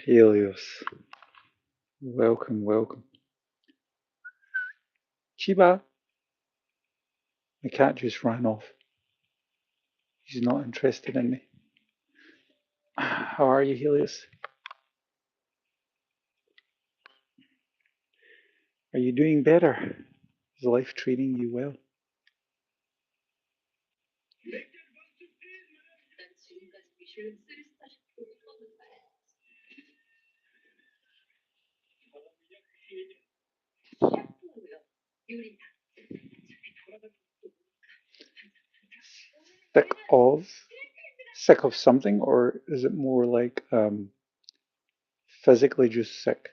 Helios. Welcome, welcome. Chiba, my cat just ran off. He's not interested in me. How are you, Helios? Are you doing better? Is life treating you well? Sick of? Sick of something, or is it more like physically just sick?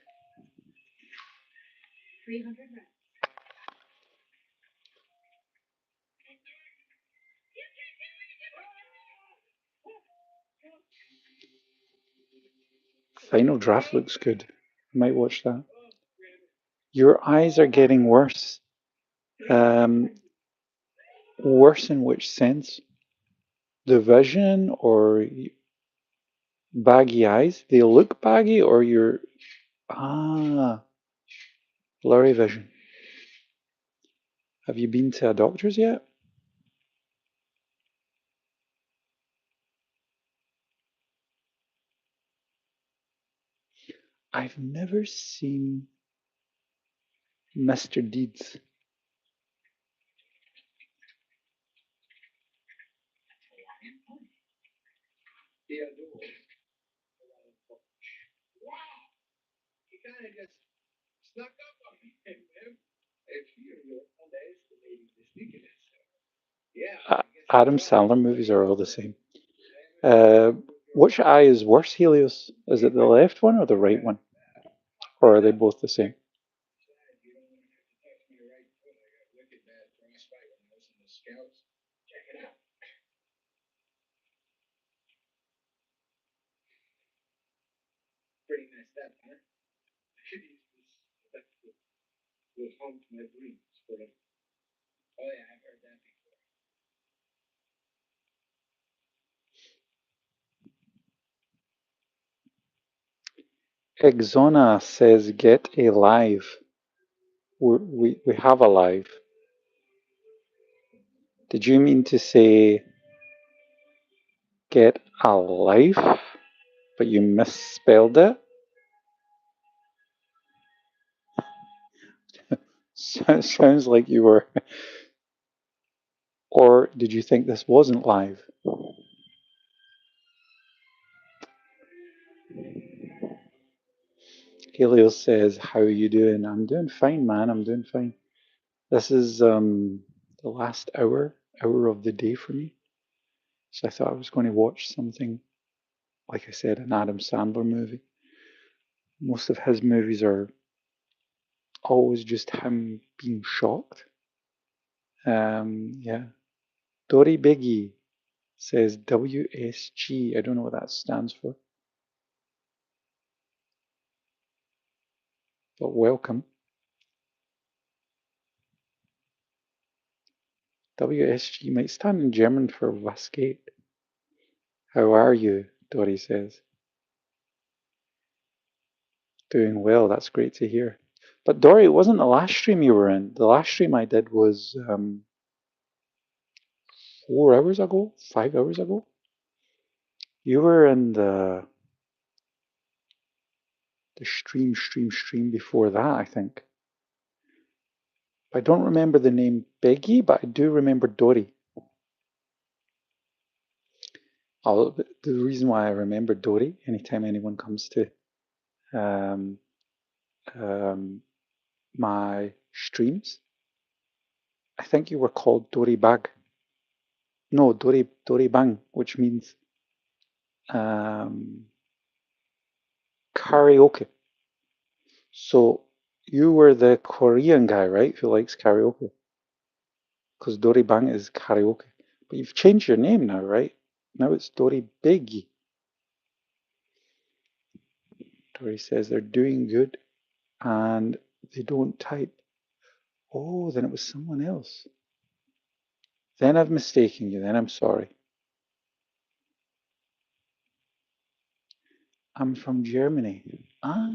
Final draft looks good. I might watch that. Your eyes are getting worse. Um, Worse in which sense? The vision or baggy eyes? They look baggy, or you're blurry vision. Have you been to a doctor's yet? I've never seen Mr. Deeds. Adam Sandler movies are all the same. Uh, which eye is worse, Helios? Is it the left one or the right one? Or are they both the same? Exona says get a live. We have a live. Did you mean to say get a life, but you misspelled it? Sounds like you were. Or did you think this wasn't live? Helios says, how are you doing? I'm doing fine, man. I'm doing fine. This is the last hour of the day for me. So I thought I was going to watch something, like I said, an Adam Sandler movie. Most of his movies are always just him being shocked. Yeah. Dory Biggie says WSG. I don't know what that stands for, but welcome. WSG might stand in German for Was geht? How are you? Dory says. Doing well. That's great to hear. But Dory, it wasn't the last stream you were in. The last stream I did was 4 hours ago, 5 hours ago. You were in the stream before that, I think. I don't remember the name Biggie, but I do remember Dory. The reason why I remember Dory, anytime anyone comes to um, um, my streams, I think you were called Dory Bag. No, Dory Bang, which means um, karaoke. So you were the Korean guy, right, who likes karaoke? Because Dory Bang is karaoke. But you've changed your name now, right? Now it's Dory Biggie. Dory says they're doing good and they don't type. Oh, then it was someone else. Then I've mistaken you. Then I'm sorry. I'm from Germany. Ah,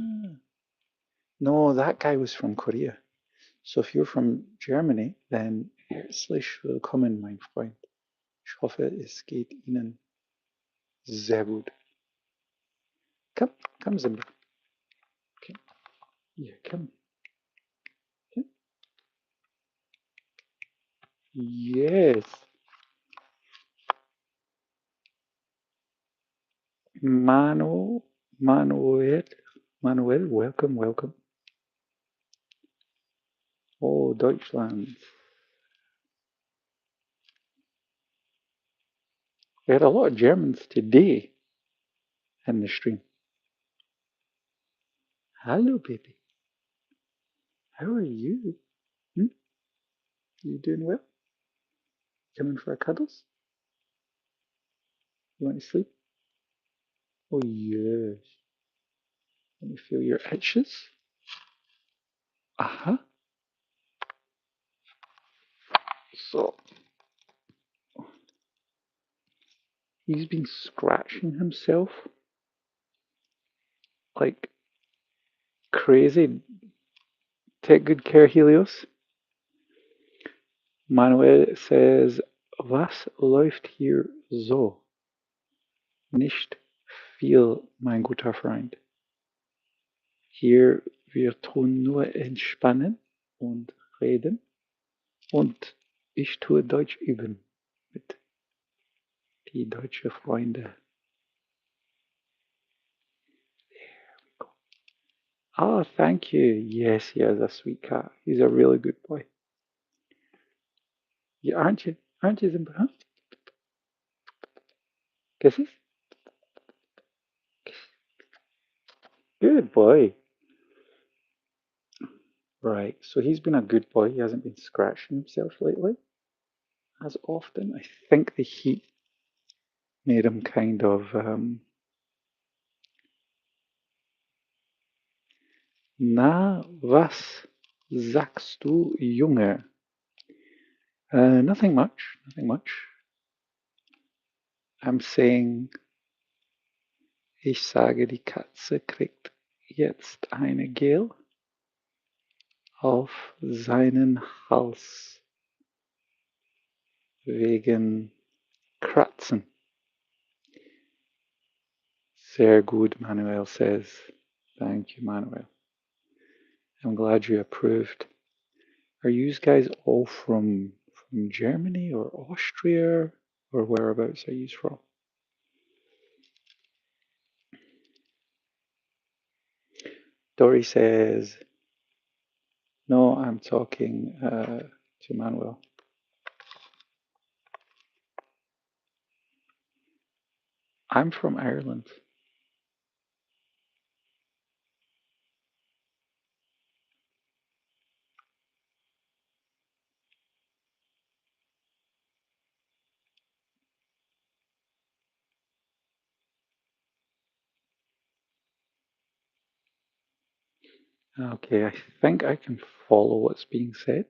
no, that guy was from Korea. So if you're from Germany, dann herzlich willkommen, mein Freund. Ich hoffe, es geht Ihnen sehr gut. Come, come, Simba. Okay. Yeah, come. Okay. Yes. Manuel, Manuel, Manuel, welcome, welcome. Oh, Deutschland. We had a lot of Germans today in the stream. Hello, baby. How are you? Hmm? You doing well? Coming for a cuddles? You want to sleep? Oh, yes. Let me feel your itches. Uh-huh. So, he's been scratching himself like crazy. Take good care, Helios. Manuel says, was läuft hier so? Nicht viel, mein guter Freund. Hier, wir tun nur entspannen und reden. Und ich tue Deutsch üben mit die deutsche Freunde. Oh, thank you. Yes, he has a sweet cat. He's a really good boy. Yeah, aren't you? Aren't you, Simba? Huh? Kisses? Good boy. Right, so he's been a good boy. He hasn't been scratching himself lately as often. I think the heat made him kind of. Na, was sagst du, Junge? Nothing much, nothing much. I'm saying, ich sage, die Katze kriegt jetzt eine Gel auf seinen Hals wegen Kratzen. Sehr gut, Manuel says. Thank you, Manuel. I'm glad you approved. Are you guys all from Germany or Austria or whereabouts are you from? Dory says, no, I'm talking to Manuel. I'm from Ireland. Okay, I think I can follow what's being said.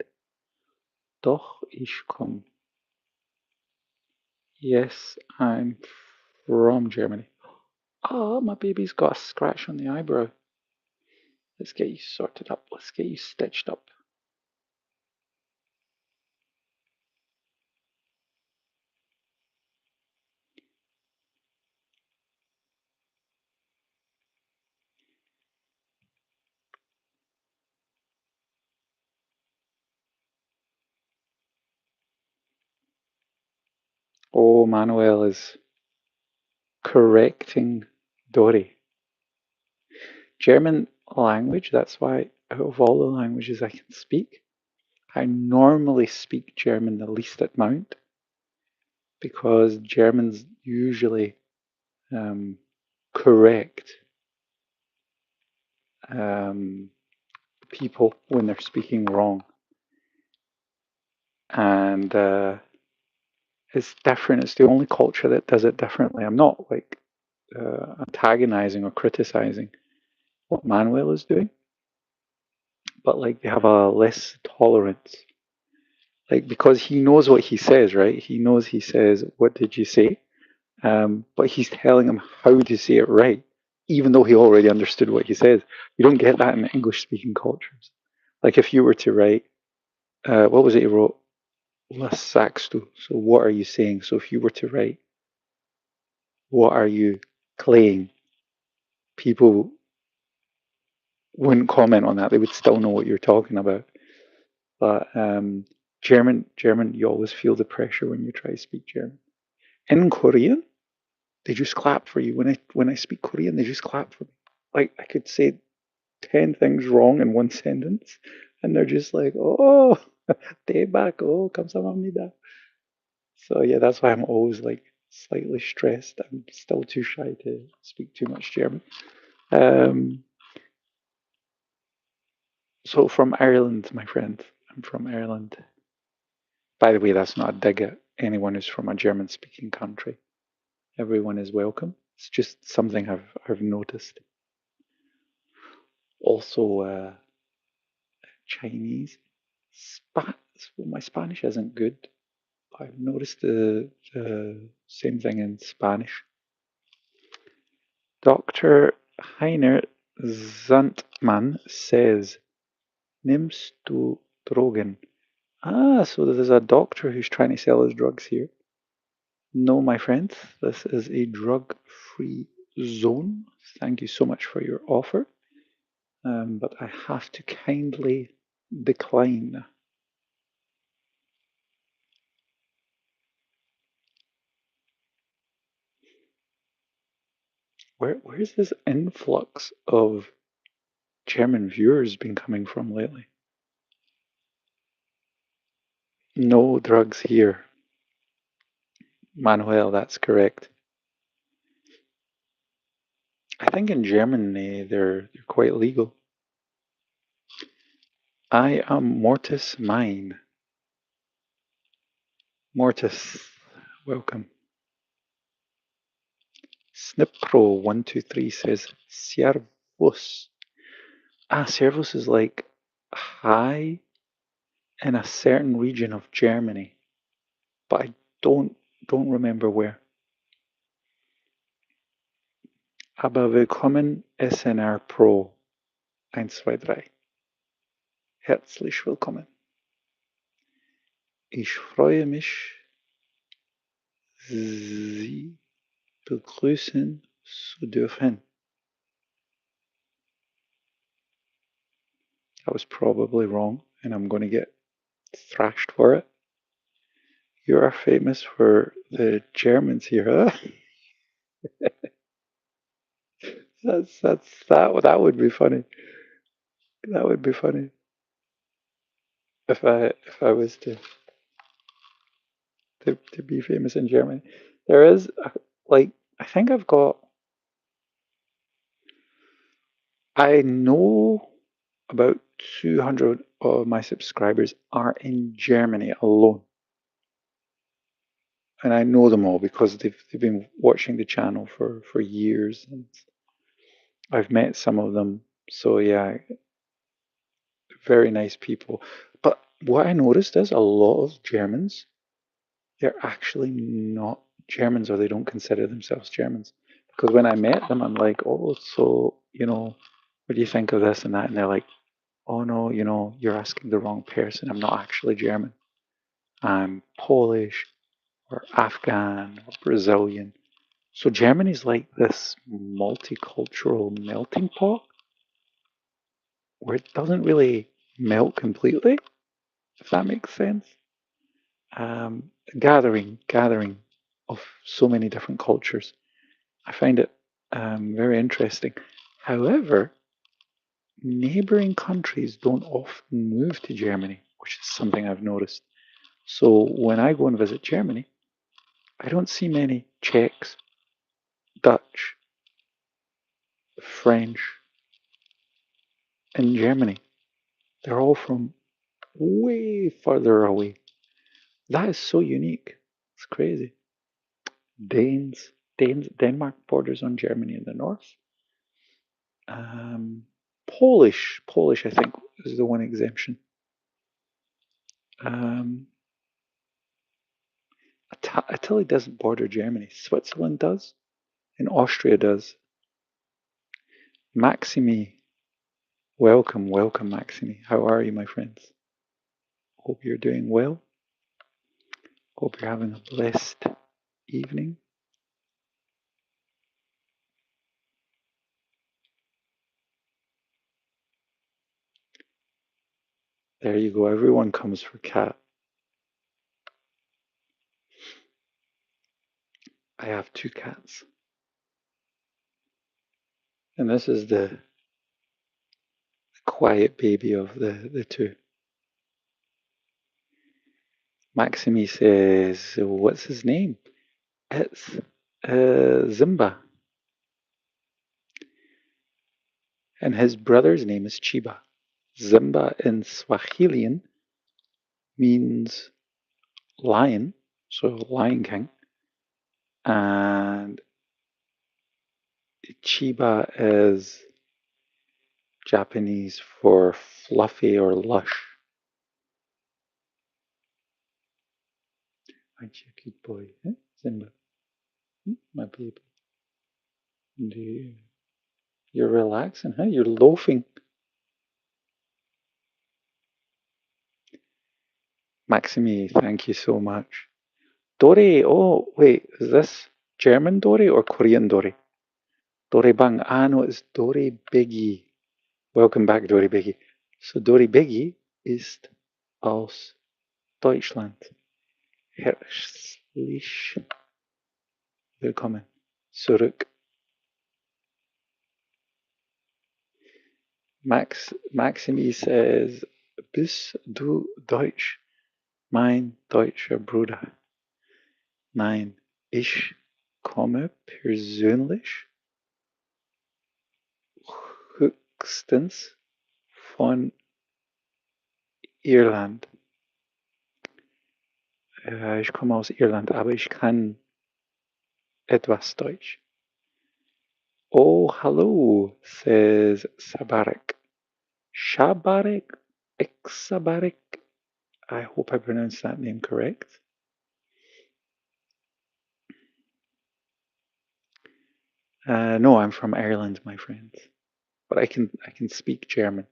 Doch ich komm. Yes, I'm from Germany. Oh, my baby's got a scratch on the eyebrow. Let's get you sorted up. Let's get you stitched up. Oh, Manuel is correcting Dory. German language, that's why out of all the languages I can speak, I normally speak German the least amount because Germans usually correct people when they're speaking wrong. And it's different. It's the only culture that does it differently. I'm not like antagonizing or criticizing what Manuel is doing, but like they have a less tolerance. Like because he knows what he says, right? He knows he says, "What did you say?" But he's telling him how to say it right, even though he already understood what he says. You don't get that in English speaking cultures. Like if you were to write, what was it he wrote? La Saxto. So what are you saying? So if you were to write, what are you playing? People wouldn't comment on that. They would still know what you're talking about. But German, you always feel the pressure when you try to speak German. In Korean, they just clap for you. When I speak Korean, they just clap for me. Like I could say 10 things wrong in one sentence, and they're just like, "Oh, 대박, oh, 감사합니다." So yeah, that's why I'm always like slightly stressed. I'm still too shy to speak too much German. Um, so from Ireland, my friend. I'm from Ireland. By the way, that's not a dig at anyone who's from a German-speaking country. Everyone is welcome. It's just something I've noticed. Also, Chinese. Well, my Spanish isn't good. I've noticed the same thing in Spanish. Dr. Heiner Zantmann says, Nimmst du Drogen? Ah, so there's a doctor who's trying to sell his drugs here. No, my friend, this is a drug-free zone. Thank you so much for your offer, but I have to kindly decline. Where's this influx of German viewers been coming from lately? No drugs here. Manuel, that's correct. I think in Germany they're quite legal. I am Mortis Mine. Mortis, welcome. Snipro123 says Servus. Ah, Servus is like hi in a certain region of Germany, but I don't remember where. Aber willkommen SNR Pro 123. Herzlich willkommen. Ich freue mich, Sie begrüßen zu dürfen. I was probably wrong, and I'm going to get thrashed for it. You are famous for the Germans here, huh? That would be funny. That would be funny if I was to be famous in Germany. There is like I think I know about 200 of my subscribers are in Germany alone. And I know them all because they've been watching the channel for years, and I've met some of them. So yeah, very nice people. But what I noticed is a lot of Germans, they're actually not Germans, or they don't consider themselves Germans. Because when I met them, I'm like, oh, so, what do you think of this and that? And they're like, oh no, you're asking the wrong person. I'm not actually German. I'm Polish or Afghan or Brazilian. So Germany's like this multicultural melting pot where it doesn't really melt completely, if that makes sense. Gathering of so many different cultures. I find it very interesting. However, neighboring countries don't often move to Germany, which is something I've noticed. So when I go and visit Germany, I don't see many Czechs, Dutch, French in Germany. They're all from way further away. That is so unique. It's crazy. Denmark borders on Germany in the north. Um, Polish, I think, is the one exemption. Um, Italy doesn't border Germany. Switzerland does, and Austria does. Maximi, welcome, welcome, Maximi. How are you, my friends? Hope you're doing well. Hope you're having a blessed evening. There you go. Everyone comes for Cat. I have two cats, and this is the quiet baby of the two. Maximi says, "What's his name?" It's Zimba, and his brother's name is Chiba. Zimba in Swahilian means lion, so Lion King, and Chiba is Japanese for fluffy or lush. Aren't you a good boy, eh? Simba? My baby. You're relaxing, huh? You're loafing. Maximi, thank you so much. Dory, oh, wait, is this German Dory or Korean Dory? Dory Bang. Ah, no, it's Dory Biggie. Welcome back, Dory Biggie. So, Dory Biggie ist aus Deutschland. Herzlich willkommen zurück. Maximi says, Bist du Deutsch, mein deutscher Bruder? Nein, ich komme persönlich höchstens von Irland. Ich komme aus Irland, aber ich kann etwas Deutsch. Oh, hello, says Sabarik. Shabarik? Exabarik? I hope I pronounced that name correct. No, I'm from Ireland, my friends. But I can speak German.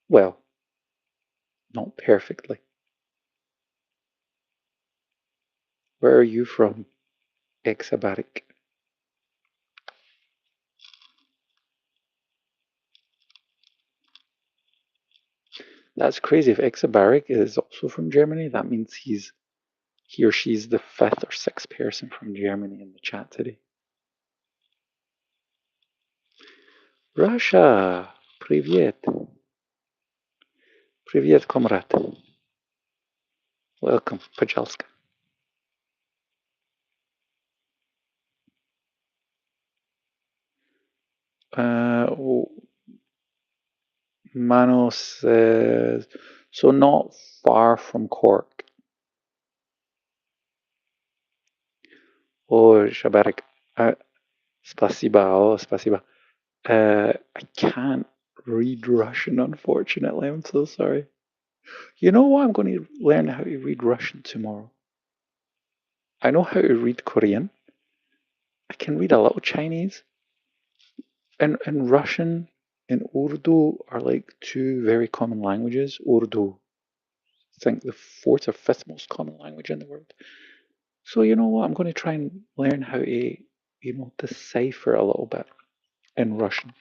Well, not perfectly. Where are you from, Exabarik? That's crazy. If Exabarik is also from Germany, that means he or she's the fifth or sixth person from Germany in the chat today. Russia! Привет! Привет, comrade. Welcome, Pajalska. Oh, Mano says, so not far from Cork. Oh, Shabarik. Spasiba, oh, spasiba. I can't read Russian, unfortunately. I'm so sorry. You know what? I'm going to learn how to read Russian tomorrow. I know how to read Korean. I can read a little Chinese. And Russian and Urdu are like two very common languages. Urdu, I think the fourth or fifth most common language in the world. So you know what? I'm going to try and learn how to, decipher a little bit in Russian.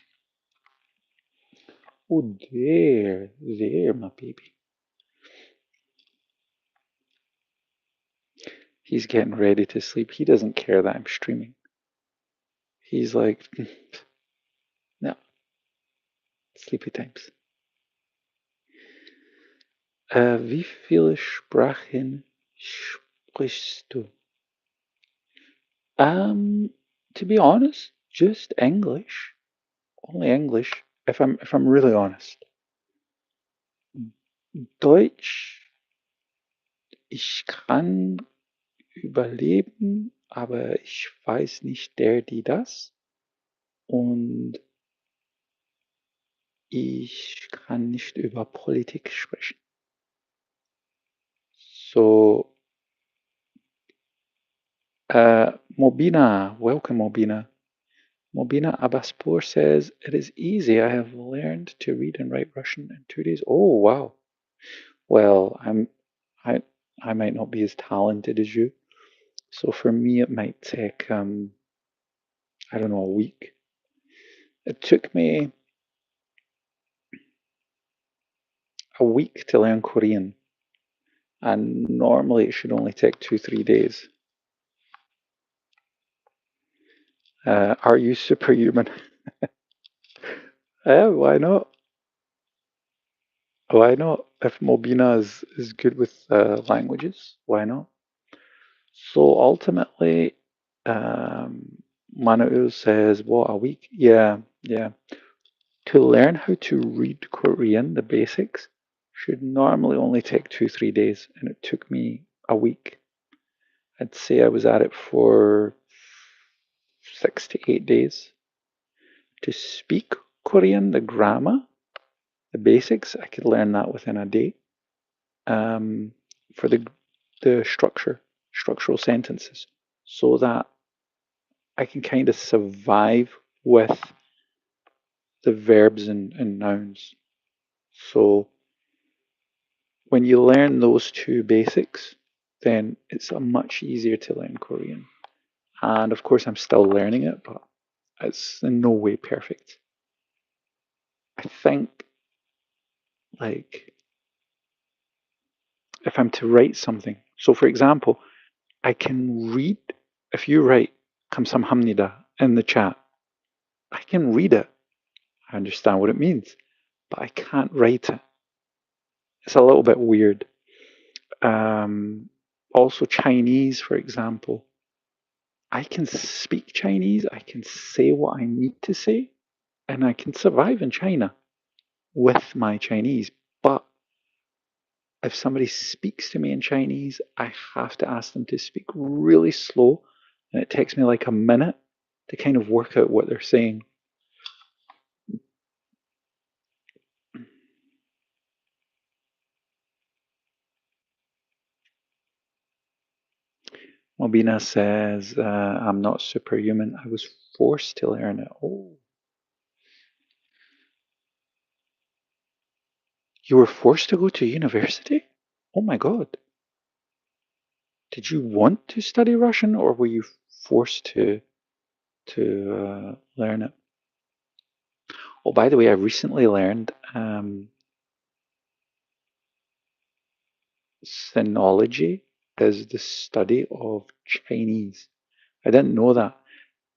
Oh, there, my baby. He's getting ready to sleep. He doesn't care that I'm streaming. He's like, no, sleepy times. Wie viele Sprachen sprichst du? To be honest, just English. Only English. If I'm really honest. Deutsch, ich kann überleben, aber ich weiß nicht der, die das. Und ich kann nicht über Politik sprechen. So, Mobina, welcome Mobina. Mobina Abbaspor says, it is easy. I have learned to read and write Russian in 2 days. Oh, wow. Well, I I might not be as talented as you. So for me, it might take, I don't know, a week. It took me a week to learn Korean, and normally it should only take 2, 3 days. Are you superhuman? Yeah, why not? Why not? If Mobina is good with languages, why not? So ultimately, Manu says, what, a week? Yeah, yeah. To learn how to read Korean, the basics, should normally only take 2, 3 days, and it took me a week. I'd say I was at it for 6 to 8 days. To speak Korean, the grammar, the basics, I could learn that within a day. Um, for the structural sentences, so that I can kind of survive with the verbs and nouns. So when you learn those two basics, then it's a much easier to learn Korean. And of course, I'm still learning it, but it's in no way perfect. I think, like, if I'm to write something, so for example, I can read, if you write 감사합니다 in the chat, I can read it. I understand what it means, but I can't write it. It's a little bit weird. Um, Also, Chinese, for example, I can speak Chinese, I can say what I need to say, and I can survive in China with my Chinese. But if somebody speaks to me in Chinese, I have to ask them to speak really slow, and it takes me like a minute to kind of work out what they're saying. Mobina says, I'm not superhuman. I was forced to learn it. Oh, you were forced to go to university? Oh my God. Did you want to study Russian, or were you forced to learn it? Oh, by the way, I recently learned sinology is the study of Chinese. I didn't know that.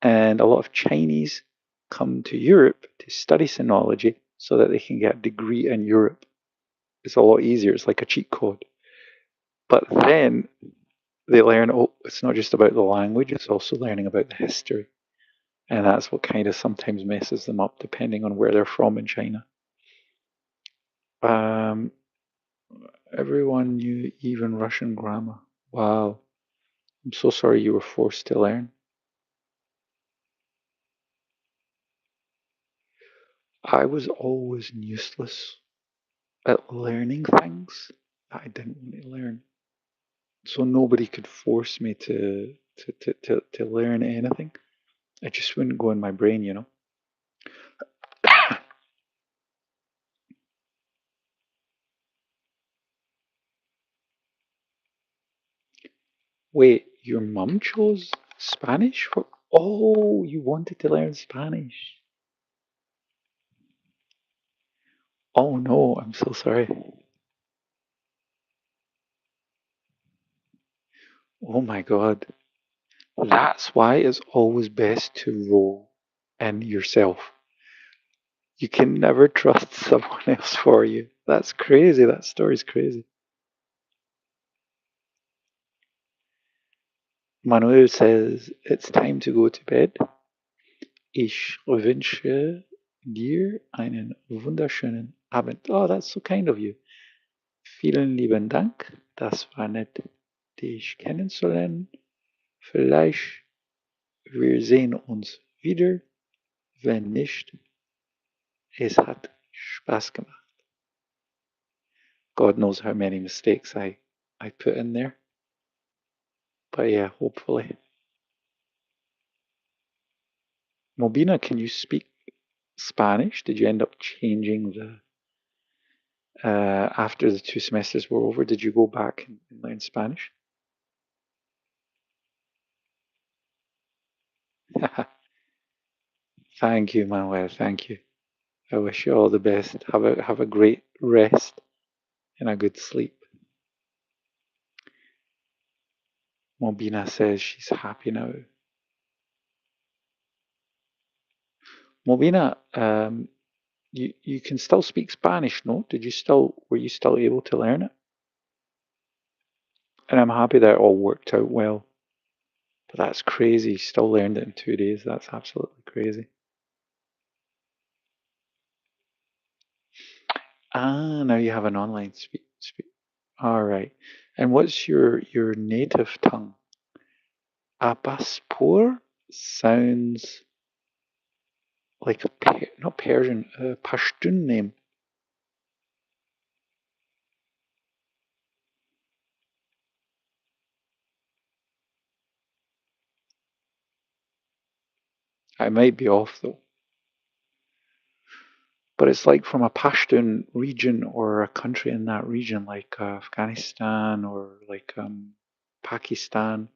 And a lot of Chinese come to Europe to study sinology so that they can get a degree in Europe. It's a lot easier. It's like a cheat code. But then they learn, oh, it's not just about the language, it's also learning about the history. And that's what kind of sometimes messes them up depending on where they're from in China. Um, Everyone knew even Russian grammar. Wow. I'm so sorry you were forced to learn. I was always useless at learning things that I didn't want to learn. So nobody could force me to learn anything. It just wouldn't go in my brain, you know. Wait, your mum chose Spanish for? Oh, you wanted to learn Spanish. Oh no, I'm so sorry. Oh my God. That's why it's always best to roll in yourself. You can never trust someone else for you. That's crazy. That story's crazy. Manuel says it's time to go to bed. Ich wünsche dir einen wunderschönen Abend. Oh, that's so kind of you. Vielen lieben Dank. Das war nett, dich kennenzulernen. Vielleicht wir sehen uns wieder. Wenn nicht, es hat Spaß gemacht. God knows how many mistakes I put in there. But yeah, hopefully. Mobina, can you speak Spanish? Did you end up changing the after the 2 semesters were over? Did you go back and learn Spanish? Thank you, Manuel. Thank you. I wish you all the best. Have a great rest and a good sleep. Mobina says she's happy now. Mobina, you can still speak Spanish, no? Were you still able to learn it? And I'm happy that it all worked out well. But that's crazy. You still learned it in 2 days. That's absolutely crazy. Ah, now you have an online speak. All right. And what's your native tongue? Abaspur sounds like not Persian, a Pashtun name. I might be off though. But it's like from a Pashtun region or a country in that region, like Afghanistan or like Pakistan.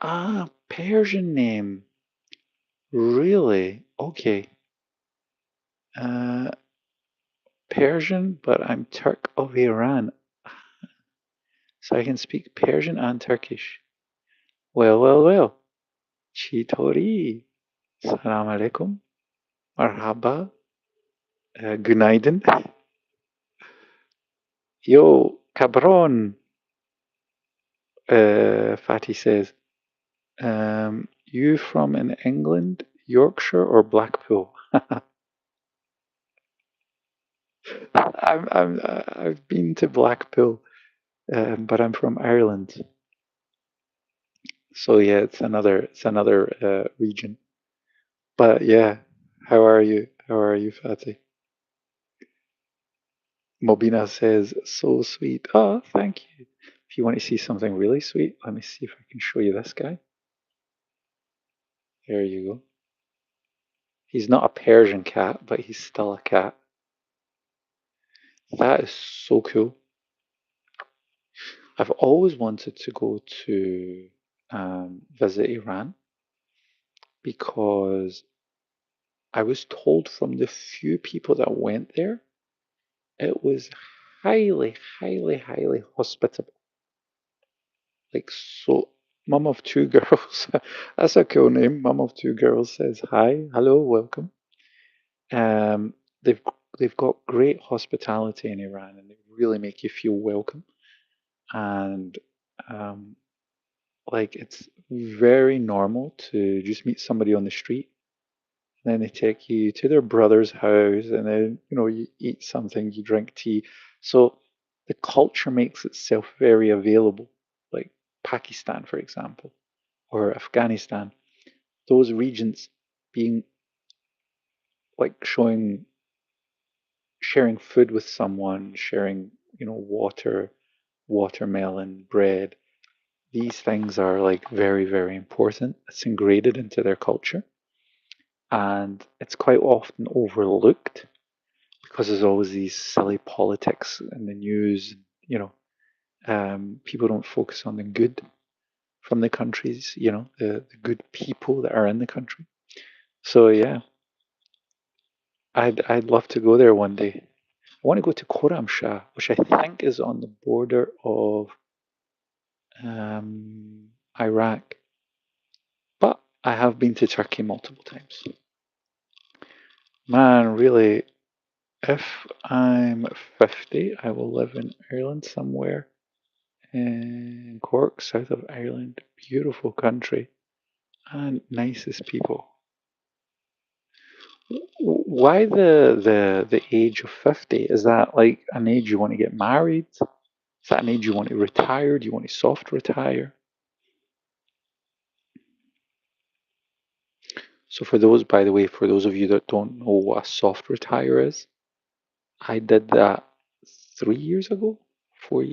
Ah, Persian name. Really? Okay. Uh, Persian, but I'm Turk of Iran, so I can speak Persian and Turkish. Well, well, well. Chitori. Salam alaikum. Marhaba. Günaydın. Yo, cabron, Fatty says. You from in England, Yorkshire or Blackpool? I've been to Blackpool, but I'm from Ireland. So yeah, it's another region. But yeah, how are you? How are you, Fatty? Mobina says, so sweet. Oh, thank you. If you want to see something really sweet, let me see if I can show you this guy. There you go. He's not a Persian cat, but he's still a cat. That is so cool. I've always wanted to go to visit Iran because I was told from the few people that went there, it was highly, highly, highly hospitable. Like so, mum of two girls. That's a cool name. Mum of two girls says hi, hello, welcome. Um, they've they've got great hospitality in Iran, and they really make you feel welcome. And um, like it's very normal to just meet somebody on the street, and then they take you to their brother's house, and then you eat something, you drink tea. So the culture makes itself very available, like Pakistan, for example, or Afghanistan. Those regions being like showing sharing food with someone, sharing, water, watermelon, bread. These things are like very, very important. It's ingrained into their culture and it's quite often overlooked because there's always these silly politics in the news. People don't focus on the good from the countries, the good people that are in the country. So yeah, I'd love to go there one day. I want to go to Khorramshahr, which I think is on the border of Iraq, but I have been to Turkey multiple times. Man, really, if I'm 50, I will live in Ireland somewhere in Cork, south of Ireland. Beautiful country and nicest people. Why the age of 50? Is that like an age you want to get married? Is that an age you want to retire? Do you want to soft retire? So by the way, for those of you that don't know what a soft retire is, I did that 3 years ago, 4,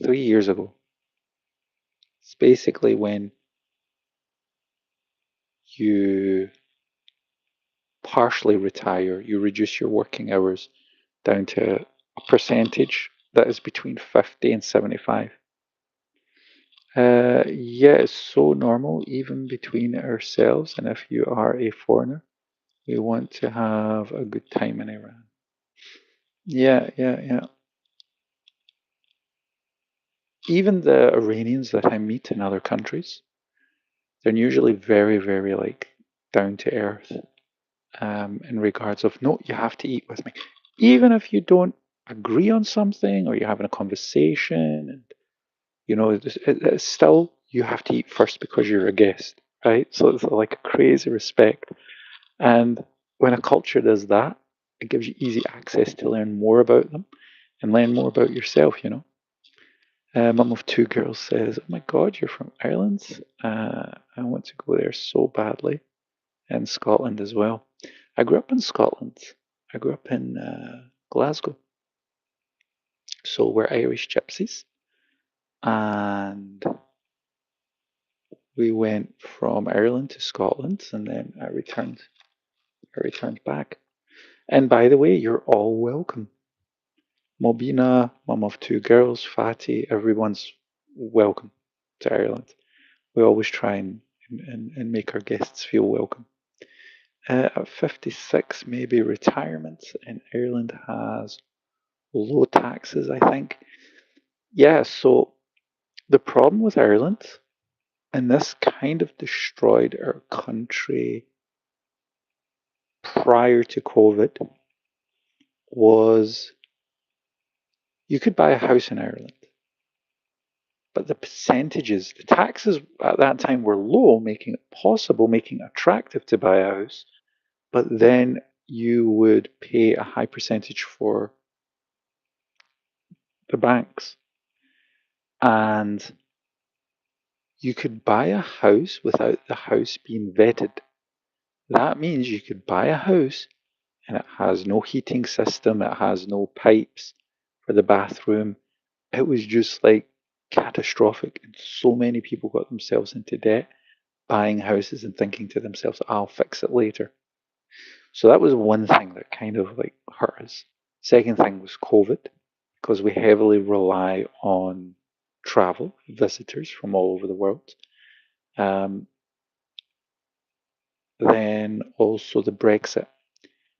3 years ago. It's basically when you partially retire, you reduce your working hours down to a percentage that is between 50 and 75. Yeah, it's so normal, even between ourselves. And if you are a foreigner, we want to have a good time in Iran. Yeah, yeah, yeah. Even the Iranians that I meet in other countries, they're usually very, very like down to earth in regards of no, you have to eat with me, even if you don't agree on something or you're having a conversation, and it's still you have to eat first because you're a guest, right? So it's like a crazy respect. And when a culture does that, it gives you easy access to learn more about them and learn more about yourself. Mum of two girls says, "Oh my God, you're from Ireland. I want to go there so badly." And Scotland as well. I grew up in Scotland. I grew up in Glasgow. So we're Irish gypsies. And we went from Ireland to Scotland, and then I returned back. And by the way, you're all welcome. Mobina, mum of two girls, Fatty, everyone's welcome to Ireland. We always try and make our guests feel welcome. At 56, maybe retirement in Ireland has low taxes, I think. Yeah, so the problem with Ireland, and this kind of destroyed our country prior to COVID, was you could buy a house in Ireland, but the percentages, the taxes at that time were low, making it possible, making it attractive to buy a house, but then you would pay a high percentage for the banks. And you could buy a house without the house being vetted. That means you could buy a house and it has no heating system, it has no pipes for the bathroom. It was just like catastrophic. And so many people got themselves into debt buying houses and thinking to themselves, I'll fix it later. So that was one thing that kind of like hurt us. Second thing was COVID, because we heavily rely on travel, visitors from all over the world. Um, then also the Brexit,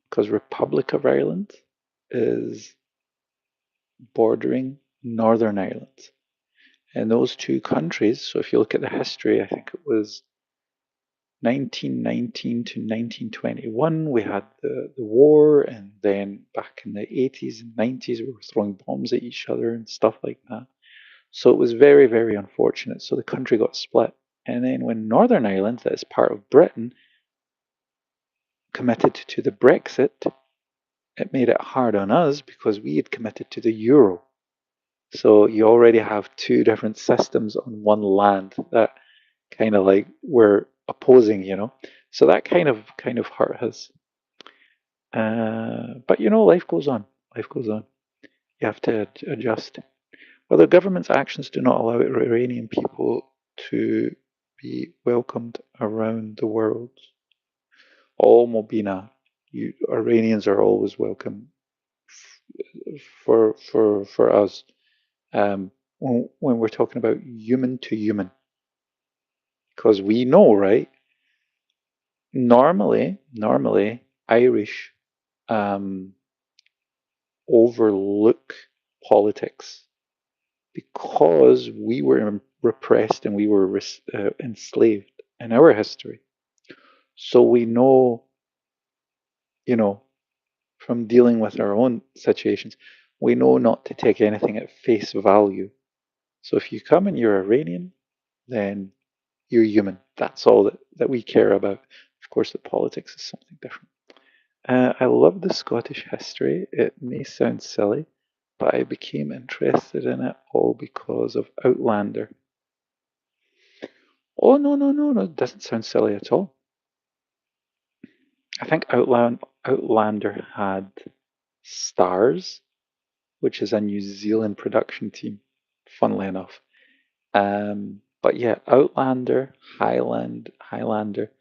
because Republic of Ireland is bordering Northern Ireland. And those two countries, so if you look at the history, I think it was 1919 to 1921, we had the war, and then back in the 80s and 90s, we were throwing bombs at each other and stuff like that. So it was very, very unfortunate. So the country got split. And then when Northern Ireland, that is part of Britain, committed to the Brexit, it made it hard on us because we had committed to the euro. So you already have two different systems on one land that kind of like were opposing. So that kind of hurt us. But life goes on. Life goes on. You have to adjust. Well, the government's actions do not allow Iranian people to be welcomed around the world. All Mobina, Iranians are always welcome for us. When we're talking about human to human, because we know, right? Normally, Irish um, overlook politics because we were repressed and we were enslaved in our history. So we know, you know, from dealing with our own situations, we know not to take anything at face value. So if you come and you're Iranian, then you're human. That's all that we care about. Of course, the politics is something different. I love the Scottish history. It may sound silly, but I became interested in it all because of Outlander. Oh, no, no, no, no, it doesn't sound silly at all. I think Outlander had Stars, which is a New Zealand production team. funnily enough. But yeah, Outlander, Highlander,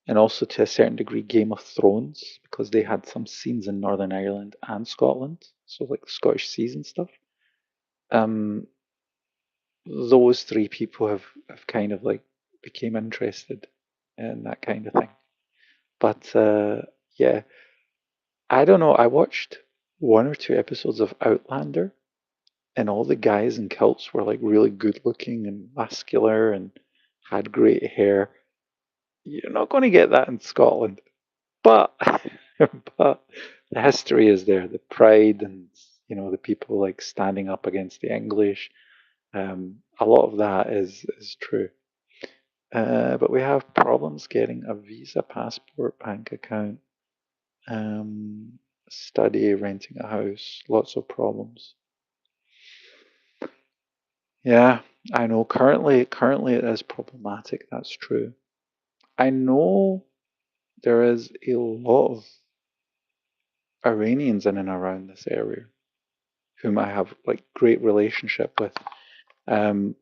and also to a certain degree Game of Thrones, because they had some scenes in Northern Ireland and Scotland, so like the Scottish seas and stuff. Um, those three people have kind of like became interested in that kind of thing. But yeah, I don't know. I watched one or two episodes of Outlander, and all the guys in kilts were like really good looking and muscular and had great hair. You're not going to get that in Scotland, but but the history is there, the pride, and the people like standing up against the English. A lot of that is true. But we have problems getting a visa, passport, bank account, um, study, renting a house. Lots of problems. Yeah, I know. Currently it is problematic. That's true. I know there is a lot of Iranians in and around this area whom I have like great relationship with. Um,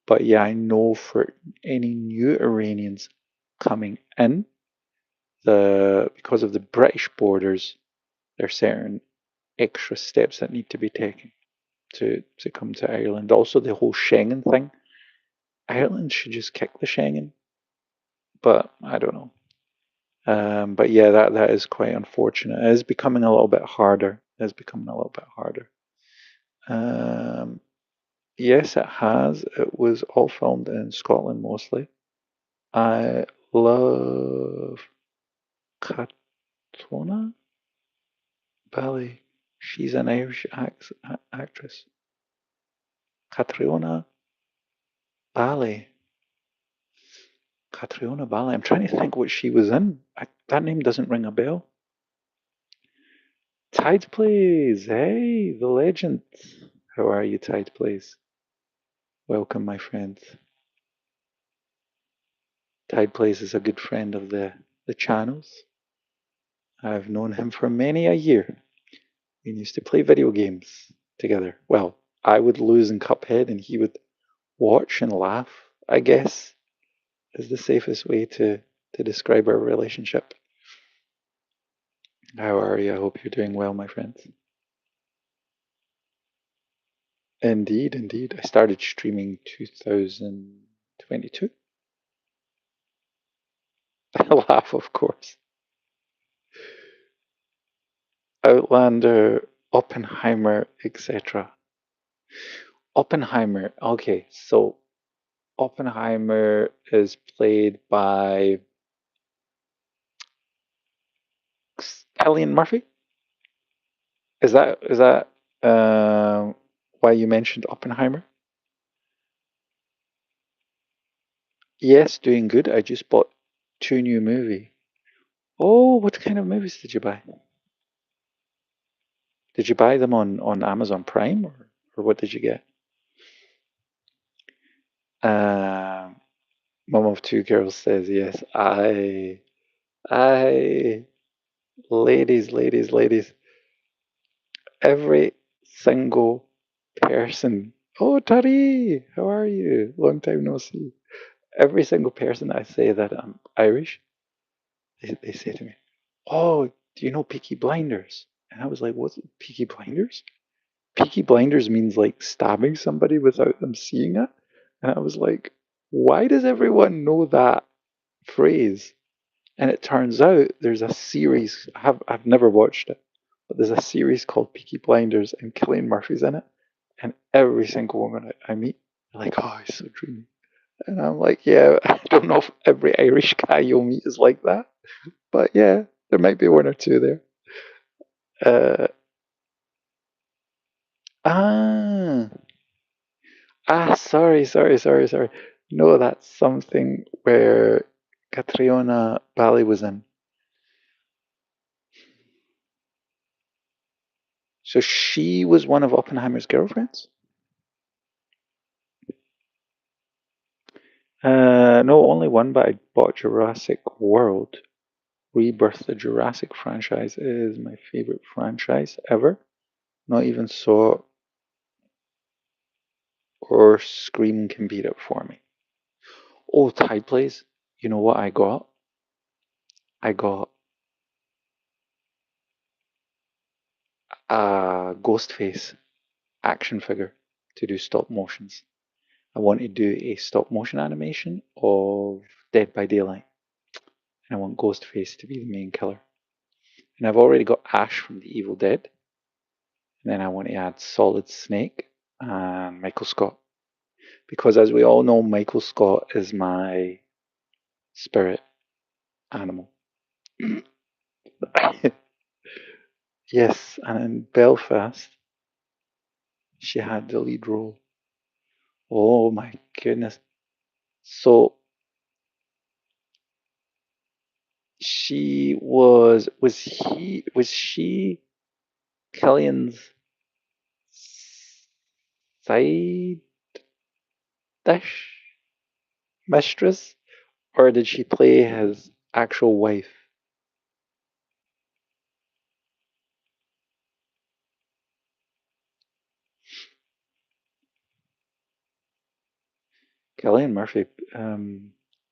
but yeah, I know for any new Iranians coming in, the because of the British borders, there are certain extra steps that need to be taken to come to Ireland. Also, the whole Schengen thing. Ireland should just kick the Schengen, but I don't know. But yeah, that is quite unfortunate. It is becoming a little bit harder. It is becoming a little bit harder. Um, yes, it has. It was all filmed in Scotland mostly. I love Katona Ballet. She's an Irish actress. Catriona Ballet. Catriona Ballet. I'm trying to think what she was in. That name doesn't ring a bell. Tide Plays. Hey, the legend. How are you, Tide Plays? Welcome, my friend. Tide Plays is a good friend of the channel's. I've known him for many a year. We used to play video games together. Well, I would lose in Cuphead and he would watch and laugh, I guess, is the safest way to describe our relationship. How are you? I hope you're doing well, my friend. Indeed, indeed. I started streaming 2022. I laugh, of course. Outlander, Oppenheimer, etc. Oppenheimer. Okay, so Oppenheimer is played by Cillian Murphy. Is that why you mentioned Oppenheimer? Yes, doing good. I just bought two new movie. Oh, what kind of movies did you buy? Did you buy them on Amazon Prime or what did you get? Um, Mom of Two Girls says yes. I, ladies. Every single person. Oh, Tari, how are you? Long time no see. Every single person I say that I'm Irish, they say to me, "Oh, do you know Peaky Blinders?" And I was like, "What's Peaky Blinders?" Peaky Blinders means like stabbing somebody without them seeing it. And I was like, why does everyone know that phrase? And it turns out there's a series. I've never watched it, but there's a series called Peaky Blinders, and Cillian Murphy's in it. And every single woman I meet, they're like, "Oh, he's so dreamy." And I'm like, "Yeah, I don't know if every Irish guy you'll meet is like that, but yeah, there might be one or two there." Uh, ah, sorry. No, that's something where Catriona Bally was in. So she was one of Oppenheimer's girlfriends? No, only one, but I bought Jurassic World. Rebirth, the Jurassic franchise is my favorite franchise ever. Not even saw or Scream can beat it for me. Oh, Tide Plays. You know what I got? I got a Ghostface action figure to do stop motions. I want to do a stop motion animation of Dead by Daylight, and I want Ghostface to be the main killer. And I've already got Ash from The Evil Dead, and then I want to add Solid Snake and Michael Scott. Because as we all know, Michael Scott is my spirit animal. Yes, and in Belfast, she had the lead role. Oh my goodness. So was she Killian's side dish mistress, or did she play his actual wife? Killian Murphy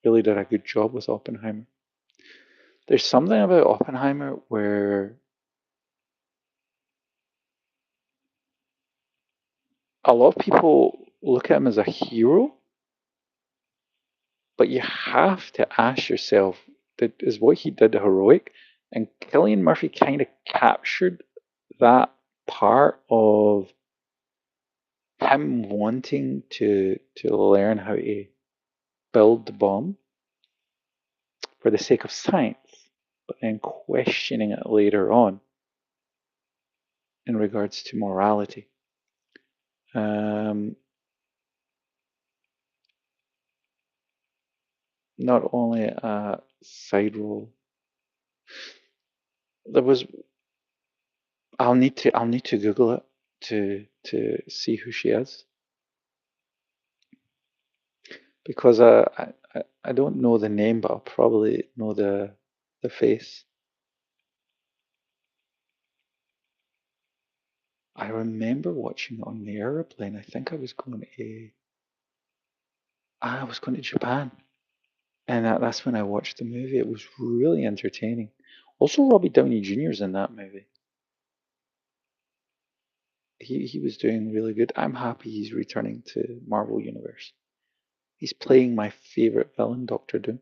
really did a good job with Oppenheimer. There's something about Oppenheimer where a lot of people look at him as a hero, but you have to ask yourself, is what he did heroic? And Killian Murphy kind of captured that part of him wanting to learn how to build the bomb for the sake of science, but then questioning it later on in regards to morality. Um, Not only a side role, there was. I'll need to Google it to see who she is because I don't know the name, but I'll probably know the face. I remember watching it on the airplane. I think I was going to Japan, and that's when I watched the movie. It was really entertaining. Also, Robbie Downey Jr.'s in that movie. He was doing really good. I'm happy he's returning to Marvel Universe. He's playing my favorite villain, Doctor Doom.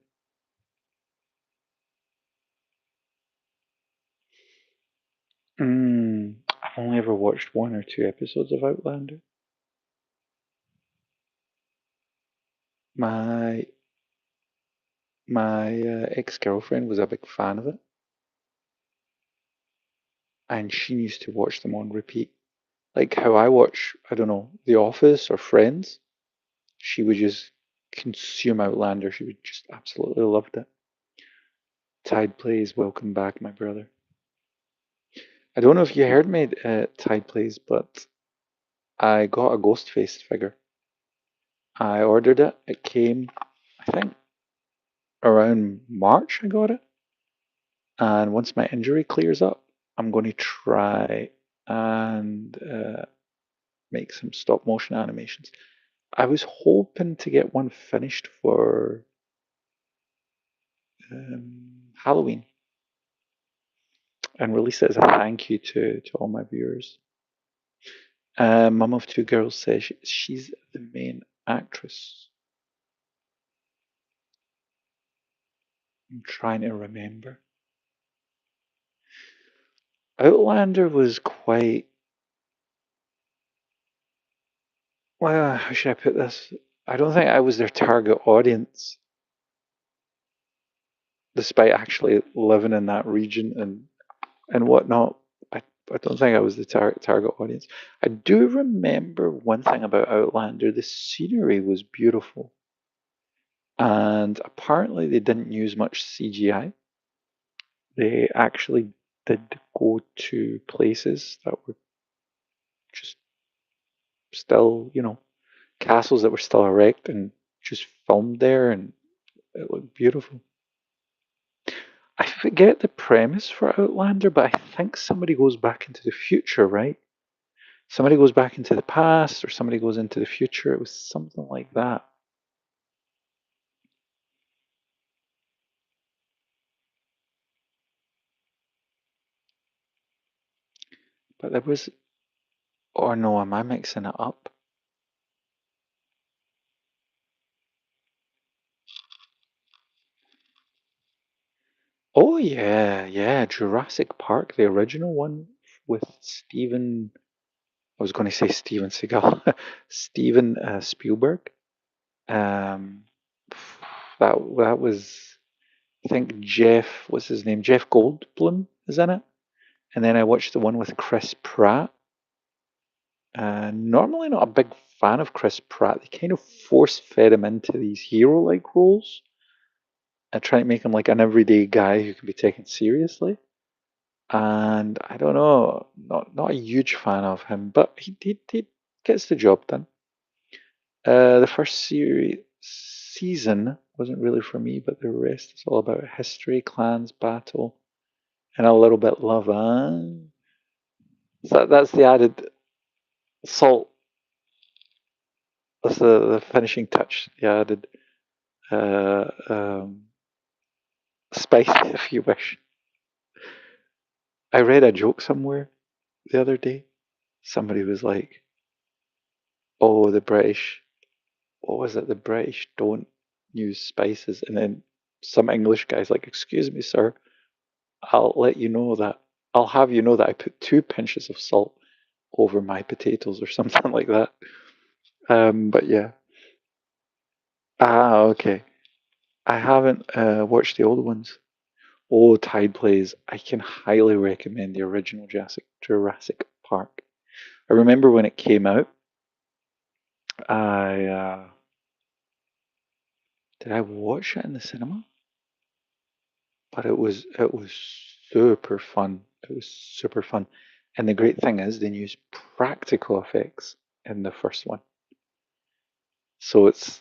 I've only ever watched one or two episodes of Outlander. My my ex-girlfriend was a big fan of it, and she used to watch them on repeat. Like how I watch, I don't know, The Office or Friends. She would just consume Outlander. She would just absolutely loved it. Tide Plays, welcome back, my brother. I don't know if you heard me, Tide Plays, but I got a Ghostface figure. I ordered it. It came, I think, around March. I got it, and once my injury clears up, I'm going to try and make some stop motion animations. I was hoping to get one finished for Halloween and release it as a thank you to all my viewers. Mum of Two Girls says she's the main actress. I'm trying to remember. Outlander was quite, well, how should I put this? I don't think I was their target audience, despite actually living in that region and whatnot. I don't think I was the target audience. I do remember one thing about Outlander: the scenery was beautiful, and apparently they didn't use much CGI. They actually did go to places that were just still, castles that were still erect and just filmed there, and it looked beautiful. I forget the premise for Outlander, but I think somebody goes back into the future, right? Somebody goes back into the past or somebody goes into the future. It was something like that. But there was, or no, am I mixing it up? Oh yeah, yeah, Jurassic Park, the original one with Steven. I was going to say Steven Seagal, Steven Spielberg. Um, that was, I think Jeff, what's his name? Jeff Goldblum is in it. And then I watched the one with Chris Pratt. Normally not a big fan of Chris Pratt. They kind of force fed him into these hero-like roles and try to make him like an everyday guy who can be taken seriously. And I don't know, not a huge fan of him, but he gets the job done. The first season wasn't really for me, but the rest is all about history, clans, battle, and a little bit love. So that's the added salt. That's the finishing touch. The added spice, if you wish. I read a joke somewhere the other day. Somebody was like, "Oh, the British. What was it? The British don't use spices." And then some English guy's like, "Excuse me, sir. I'll let you know that. I'll have you know that I put 2 pinches of salt over my potatoes or something like that." But yeah. Ah, okay. I haven't watched the old ones. Oh, Tide Plays. I can highly recommend the original Jurassic Park. I remember when it came out, I did I watch it in the cinema? But it was super fun. It was super fun. And the great thing is they use practical effects in the first one. So it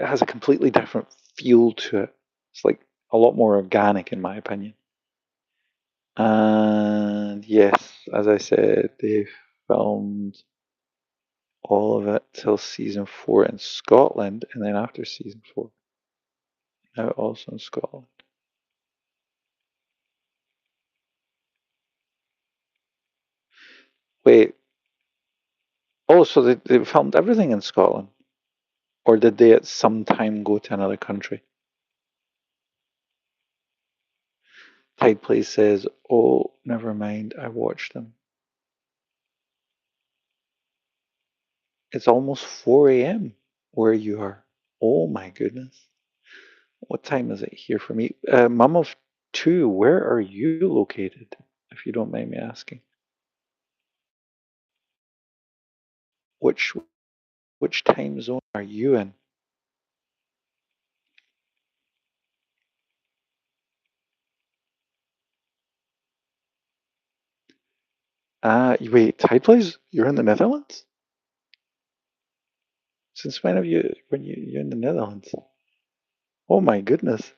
has a completely different feel to it. It's like a lot more organic in my opinion. And yes, as I said, they filmed all of it till season 4 in Scotland, and then after season 4, now also in Scotland. Wait, oh, so they filmed everything in Scotland? Or did they at some time go to another country? Tide Place says, oh, never mind, I watched them. It's almost 4 a.m. where you are. Oh my goodness. What time is it here for me? Mum of two, where are you located? If you don't mind me asking. Which which time zone are you in? Wait, Tide Place? You're in the Netherlands? Since when have you're in the Netherlands? Oh my goodness.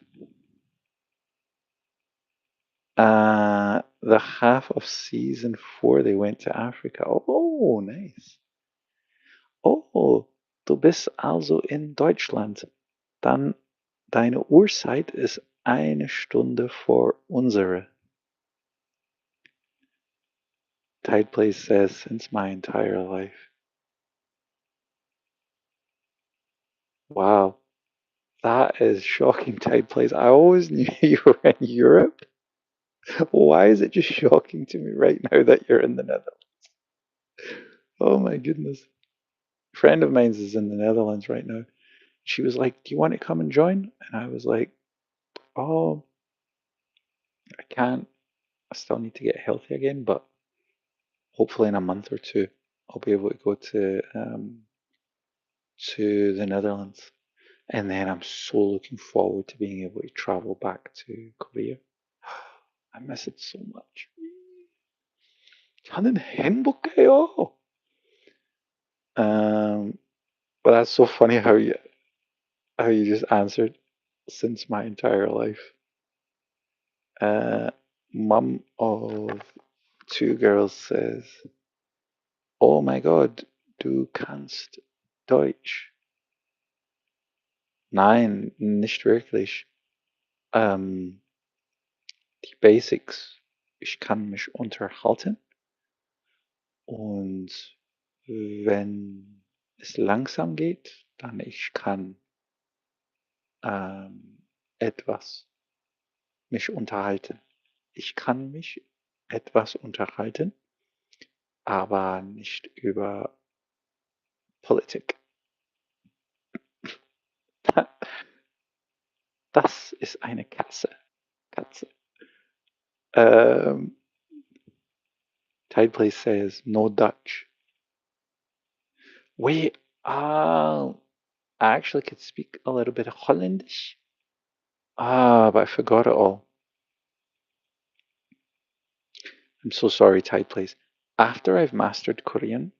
The half of season 4 they went to Africa. Oh, nice. Oh, du bist also in Deutschland. Dann deine Uhrzeit ist eine Stunde vor unsere. Tide Place says since my entire life. Wow, that is shocking, Tide Place. I always knew you were in Europe. Why is it just shocking to me right now that you're in the Netherlands? Oh my goodness. A friend of mine's is in the Netherlands right now. She was like, "Do you want to come and join?" And I was like, "Oh, I can't. I still need to get healthy again, but hopefully in a month or two, I'll be able to go to the Netherlands." And then I'm so looking forward to being able to travel back to Korea. I miss it so much. 저는 행복해요. Um, but that's so funny how you just answered since my entire life. Uh, Mum of two girls says Oh my God, du kannst Deutsch. Nein, nicht wirklich. Ähm, die Basics. Ich kann mich unterhalten und wenn es langsam geht, dann ich kann etwas mich unterhalten. Ich kann mich etwas unterhalten, aber nicht über Politik. Das ist eine Katze. Katze. Um, Tide Place says no Dutch. Wait, I actually could speak a little bit of Hollandish. But I forgot it all. I'm so sorry, Tide Place. After I've mastered Korean,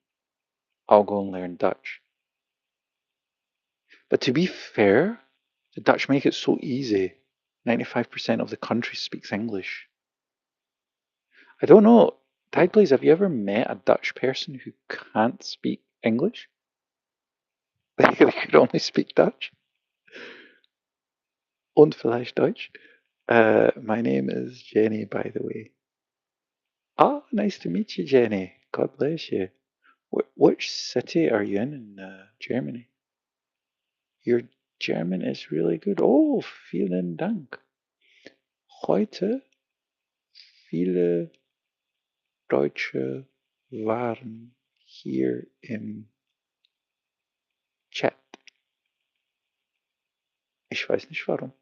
I'll go and learn Dutch. But to be fair, the Dutch make it so easy. 95% of the country speaks English. I don't know, Tide Place, have you ever met a Dutch person who can't speak English? They could only speak Dutch. Und vielleicht Deutsch. My name is Jenny, by the way. Ah, nice to meet you, Jenny. God bless you. Which city are you in Germany? Your German is really good. Oh, vielen Dank. Heute viele Deutsche waren hier im Chat. Ich weiß nicht warum.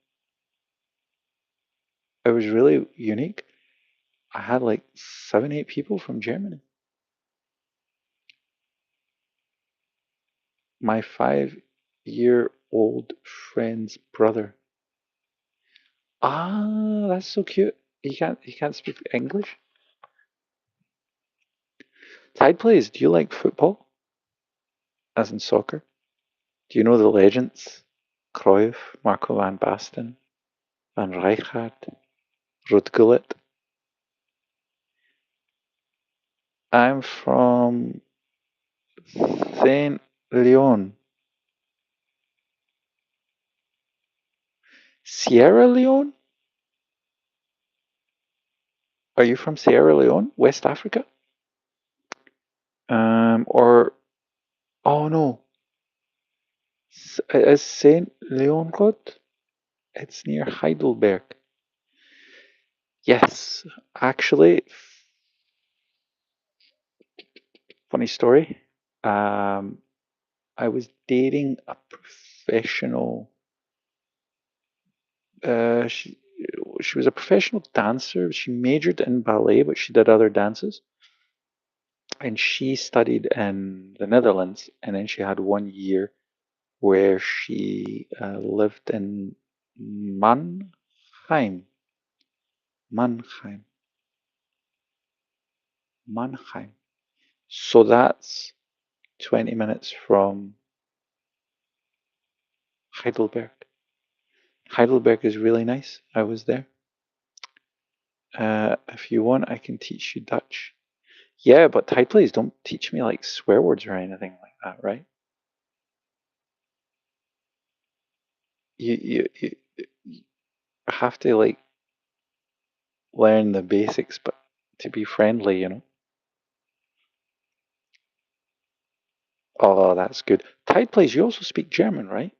It was really unique. I had like 7, 8 people from Germany. My 5-year-old friend's brother. Ah, that's so cute. He can't speak English. Tide plays. Do you like football? As in soccer? Do you know the legends? Cruyff, Marco van Basten, Van Rijkaard, Ruud Gullit. I'm from Saint Leone. Sierra Leone? Are you from Sierra Leone, West Africa? Or oh no, is Saint Leone good? It's near Heidelberg. Yes, actually, funny story. Um, I was dating a professional. She was a professional dancer. She majored in ballet, but she did other dances. And she studied in the Netherlands, and then she had 1 year where she lived in Mannheim. Mannheim. Mannheim. So that's 20 minutes from Heidelberg. Heidelberg is really nice. I was there. If you want, I can teach you Dutch. Yeah, but Thai please don't teach me like swear words or anything like that, right? You have to like learn the basics, but to be friendly, you know. Oh, that's good. Tide please, you also speak German, right?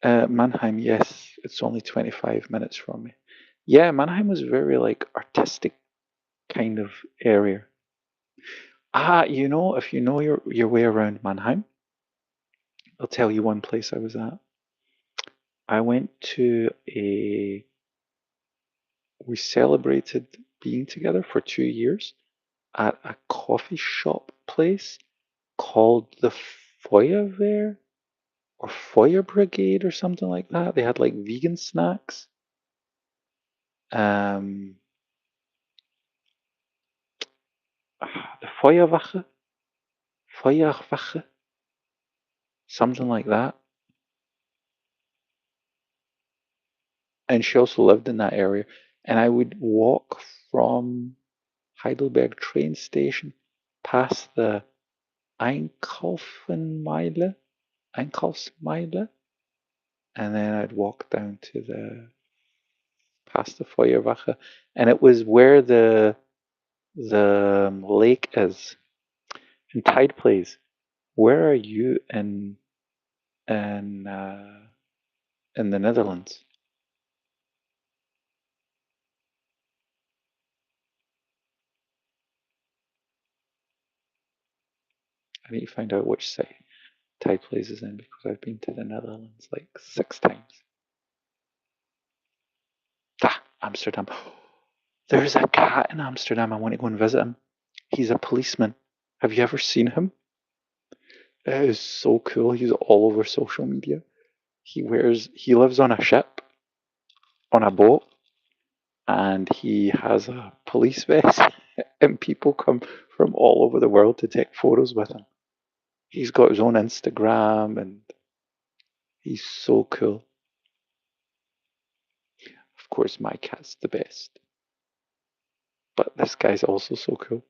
Mannheim, yes, it's only 25 minutes from me. Yeah, Mannheim was very like artistic kind of area. If you know your way around Mannheim, I'll tell you one place I was at. I went to a we celebrated being together for 2 years at a coffee shop place called the Feuerwehr or Feuer Brigade or something like that. They had like vegan snacks. Um, the Feuerwache, something like that. And she also lived in that area. And I would walk from Heidelberg train station past the Einkaufenmeile, Einkaufsmeile, and then I'd walk down to the past the Feuerwache, and it was where the lake is in Tide Plays. Where are you in in the Netherlands? I need to find out which city Tide Plays is in because I've been to the Netherlands like 6 times. Ah, Amsterdam. There's a cat in Amsterdam. I want to go and visit him. He's a policeman. Have you ever seen him? It is so cool. He's all over social media. He lives on a ship, on a boat, and he has a police vest, and people come from all over the world to take photos with him. He's got his own Instagram, and he's so cool. Of course, my cat's the best, but this guy's also so cool.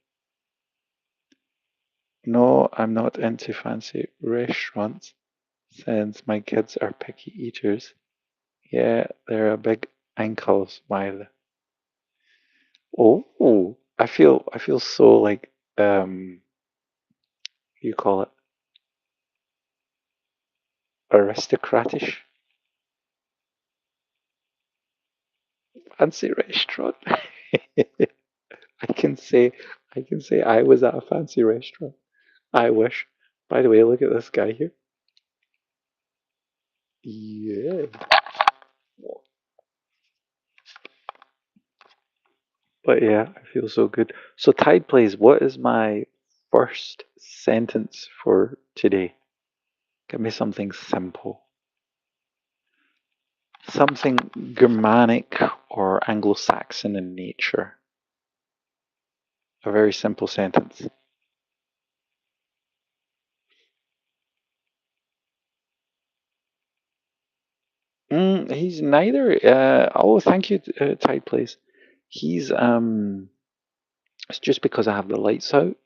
No, I'm not into fancy restaurants since my kids are picky eaters. Yeah, they're a big ankle smile. Oh, I feel so like you call it aristocratish. Fancy restaurant. I can say I can say I was at a fancy restaurant. I wish. By the way, look at this guy here. Yeah. But yeah, I feel so good. So Tide Plays, what is my first sentence for today? Give me something simple. Something Germanic or Anglo-Saxon in nature. A very simple sentence. He's neither. Oh, thank you, Tide Plays. He's It's just because I have the lights out.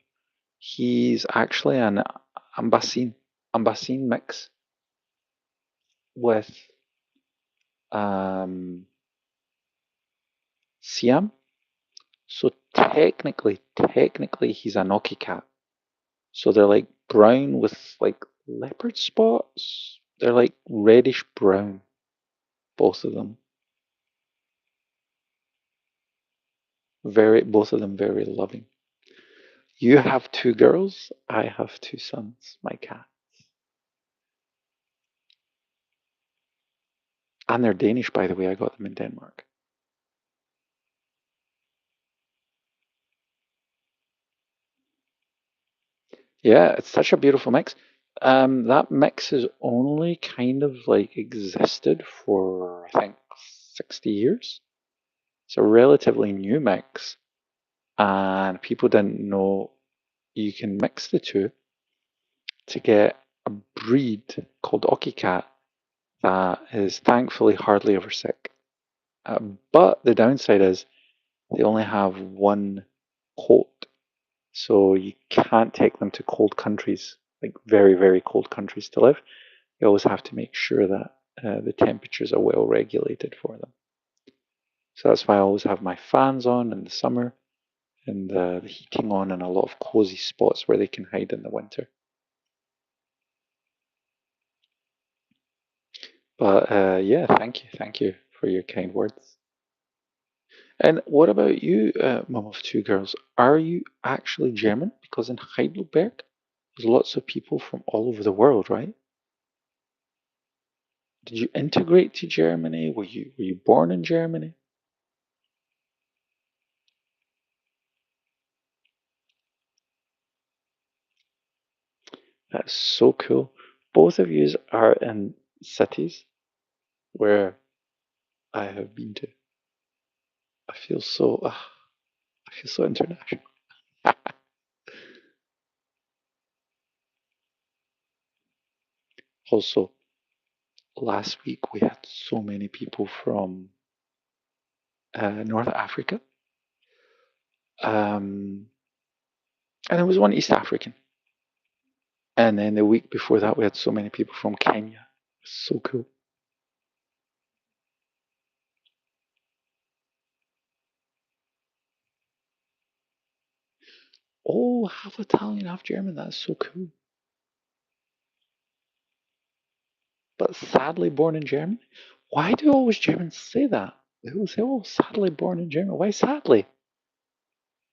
He's actually an Ambasine mix with um Siam. So technically, he's a Noki cat. So they're like brown with like leopard spots. They're like reddish brown, both of them. Both of them very loving. You have two girls. I have two sons. My cat, and they're Danish, by the way. I got them in Denmark. Yeah, it's such a beautiful mix. That mix has only kind of like existed for I think 60 years. It's a relatively new mix, and people didn't know you can mix the two to get a breed called Cat that is thankfully hardly ever sick. Uh, but the downside is they only have one coat, so you can't take them to cold countries, like very, very cold countries to live. You always have to make sure that the temperatures are well regulated for them. So that's why I always have my fans on in the summer and the heating on in a lot of cozy spots where they can hide in the winter. But yeah, thank you for your kind words. And what about you, mum of two girls? Are you actually German? Because in Heidelberg, there's lots of people from all over the world, right? Did you integrate to Germany? Were you born in Germany? That's so cool. Both of you are in cities where I have been to. I feel so I feel so international. Also, last week we had so many people from North Africa. Um, And there was one East African. And then the week before that, we had so many people from Kenya. So cool. Oh, half Italian, half German. That's so cool. But sadly born in Germany. Why do always Germans say that? They will say, oh, sadly born in Germany. Why sadly?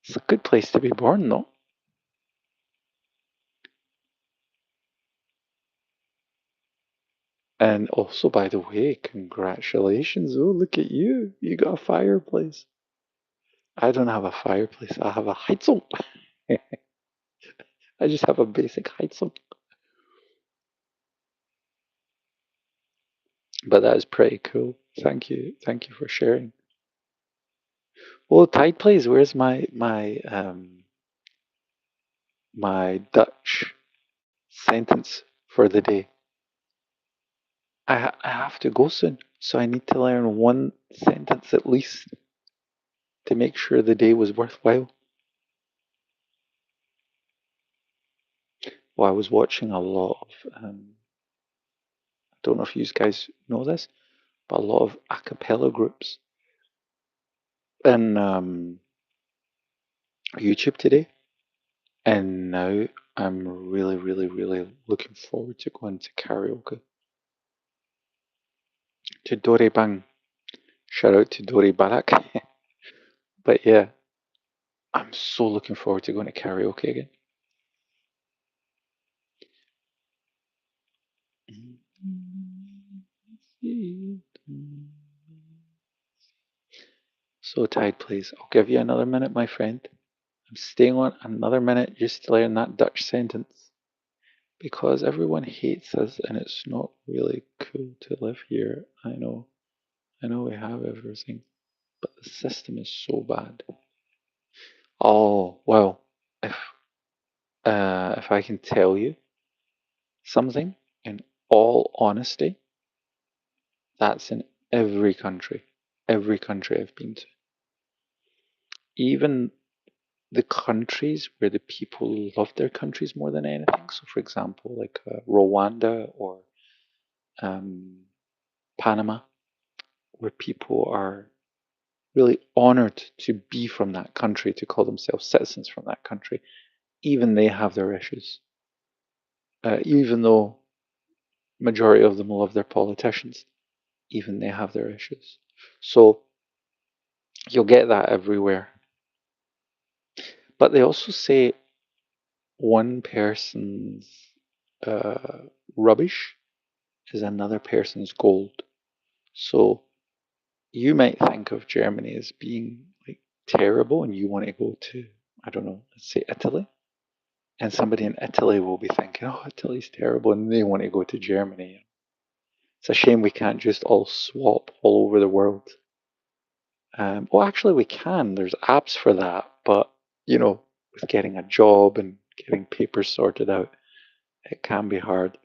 It's a good place to be born, though. And also, by the way, congratulations. Oh, look at you. You got a fireplace. I don't have a fireplace. I have a Heizung. I just have a basic Heizung. But that is pretty cool. Thank you. Thank you for sharing. Well, Tide Plays, where's my Dutch sentence for the day? I have to go soon, so I need to learn one sentence at least to make sure the day was worthwhile. Well, I was watching a lot of I don't know if you guys know this, but a lot of a cappella groups in YouTube today. And now I'm really, really, really looking forward to going to karaoke. To Dory Bang. Shout out to Dory Barak. But yeah, I'm so looking forward to going to karaoke again. So Tide, please. I'll give you another minute, my friend. I'm staying on another minute just to learn that Dutch sentence. Because everyone hates us and it's not really cool to live here. I know we have everything, but the system is so bad. Oh, well, if if I can tell you something in all honesty, that's in every country I've been to. Even the countries where the people love their countries more than anything. So, for example, like Rwanda or um, Panama, where people are really honored to be from that country, to call themselves citizens from that country. Even they have their issues, even though majority of them love their politicians. Even they have their issues. So you'll get that everywhere. But they also say one person's uh, rubbish is another person's gold. So you might think of Germany as being like terrible and you want to go to, I don't know, let's say Italy. And somebody in Italy will be thinking, oh, Italy's terrible, and they want to go to Germany. It's a shame we can't just all swap all over the world. Well, actually, we can. There's apps for that, but with getting a job and getting papers sorted out, it can be hard.